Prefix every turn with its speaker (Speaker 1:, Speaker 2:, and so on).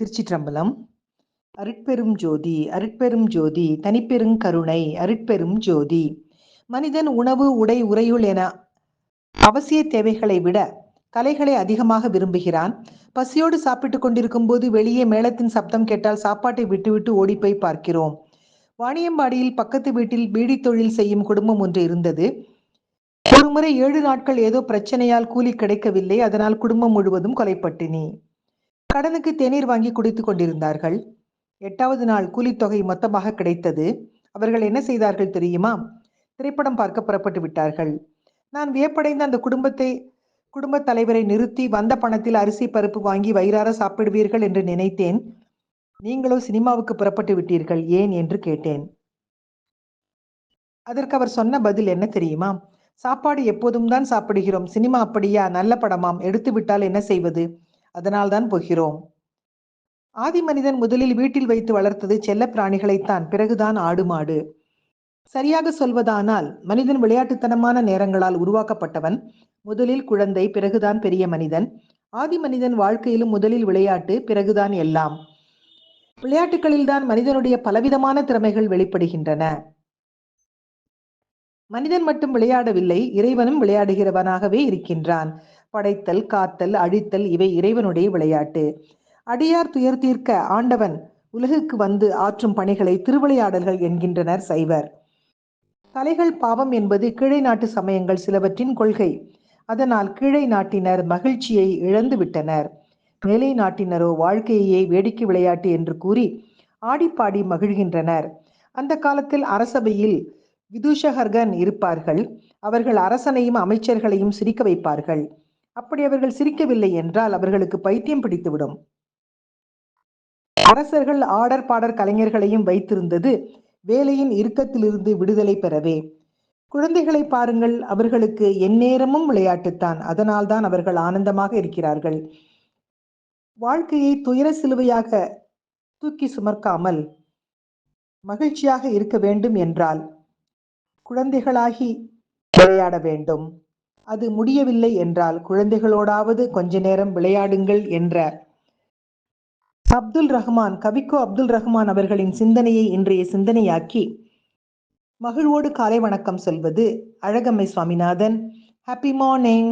Speaker 1: திருச்சிற்றம்பலம். அருட்பெரும் ஜோதி அருட்பெரும் ஜோதி தனிப்பெரும் கருணை அருட்பெரும் ஜோதி. மனிதன் உணவு உடை உறையுள் என அவசிய தேவைகளை விட கலைகளை அதிகமாக விரும்புகிறான். பசியோடு சாப்பிட்டுக் கொண்டிருக்கும் போது வெளியே மேளத்தின் சப்தம் கேட்டால் சாப்பாட்டை விட்டுவிட்டு ஓடிப்போய் பார்க்கிறோம். வாணியம்பாடியில் பக்கத்து வீட்டில் பீடி தொழில் செய்யும் குடும்பம் ஒன்று இருந்தது. ஒருமுறை 7 நாட்கள் ஏதோ பிரச்சனையால் கூலி கிடைக்கவில்லை. அதனால் குடும்பம் முழுவதும் கொலைப்பட்டினி. கடனுக்கு தேநீர் வாங்கி குடித்துக் கொண்டிருந்தார்கள். 8வது நாள் கூலித்தொகை மொத்தமாக கிடைத்தது. அவர்கள் என்ன செய்தார்கள் தெரியுமா? திரைப்படம் பார்க்க புறப்பட்டு விட்டார்கள். நான் வியப்படைந்த அந்த குடும்பத் தலைவரை நிறுத்தி, வந்த பணத்தில் அரிசி பருப்பு வாங்கி வயிறார சாப்பிடுவீர்கள் என்று நினைத்தேன். நீங்களோ சினிமாவுக்கு புறப்பட்டு விட்டீர்கள், ஏன் என்று கேட்டேன். அதற்கு அவர் சொன்ன பதில் என்ன தெரியுமா? சாப்பாடு எப்போதும் தான் சாப்பிடுகிறோம், சினிமா அப்படியா? நல்ல படமாம், எடுத்து விட்டால் என்ன செய்வது? அதனால் தான் போகிறோம். ஆதி மனிதன் முதலில் வீட்டில் வைத்து வளர்த்தது செல்ல பிராணிகளைத்தான், பிறகுதான் ஆடு மாடு. சரியாக சொல்வதானால் மனிதன் விளையாட்டுத்தனமான நேரங்களால் உருவாக்கப்பட்டவன். முதலில் குழந்தை, பிறகுதான் பெரிய மனிதன். ஆதி மனிதன் வாழ்க்கையிலும் முதலில் விளையாட்டு, பிறகுதான் எல்லாம். விளையாட்டுகளில்தான் மனிதனுடைய பலவிதமான திறமைகள் வெளிப்படுகின்றன. மனிதன் மட்டும் விளையாடவில்லை, இறைவனும் விளையாடுகிறவனாகவே இருக்கின்றான். படைத்தல், காத்தல், அழித்தல் இவை இறைவனுடைய விளையாட்டு. அடியார் துயர் தீர்க்க ஆண்டவன் உலகுக்கு வந்து ஆற்றும் பணிகளை திருவிளையாடல்கள் என்கின்றனர் சைவர். கலைகள் பாவம் என்பது கீழை நாட்டு சமயங்கள் சிலவற்றின் கொள்கை. அதனால் கீழை நாட்டினர் மகிழ்ச்சியை இழந்து விட்டனர். மேலை நாட்டினரோ வாழ்க்கையே வேடிக்கை விளையாட்டு என்று கூறி ஆடிப்பாடி மகிழ்கின்றனர். அந்த காலத்தில் அரசபையில் விதூஷகர்கள் இருப்பார்கள். அவர்கள் அரசனையும் அமைச்சர்களையும் சிரிக்க வைப்பார்கள். அப்படி அவர்கள் சிரிக்கவில்லை என்றால் அவர்களுக்கு பைத்தியம் பிடித்துவிடும். அரசர்கள் ஆடர் பாடர் கலைஞர்களையும் வைத்திருந்தது வேலையின் இறுக்கத்திலிருந்து விடுதலை பெறவே. குழந்தைகளை பாருங்கள், அவர்களுக்கு எந்நேரமும் விளையாட்டுத்தான். அதனால்தான் அவர்கள் ஆனந்தமாக இருக்கிறார்கள். வாழ்க்கையை துயர சிலுவையாக தூக்கி சுமக்காமல் மகிழ்ச்சியாக இருக்க வேண்டும் என்றால் குழந்தைகளாகி விளையாட வேண்டும். அது முடியவில்லை என்றால் குழந்தைகளோடாவது கொஞ்ச நேரம் விளையாடுங்கள் என்ற கவிக்கோ அப்துல் ரஹ்மான் அவர்களின் சிந்தனையை இன்றைய சிந்தனையாக்கி மகிழ்வோடு காலை வணக்கம் சொல்வது அழகம்மை சுவாமிநாதன். Happy morning.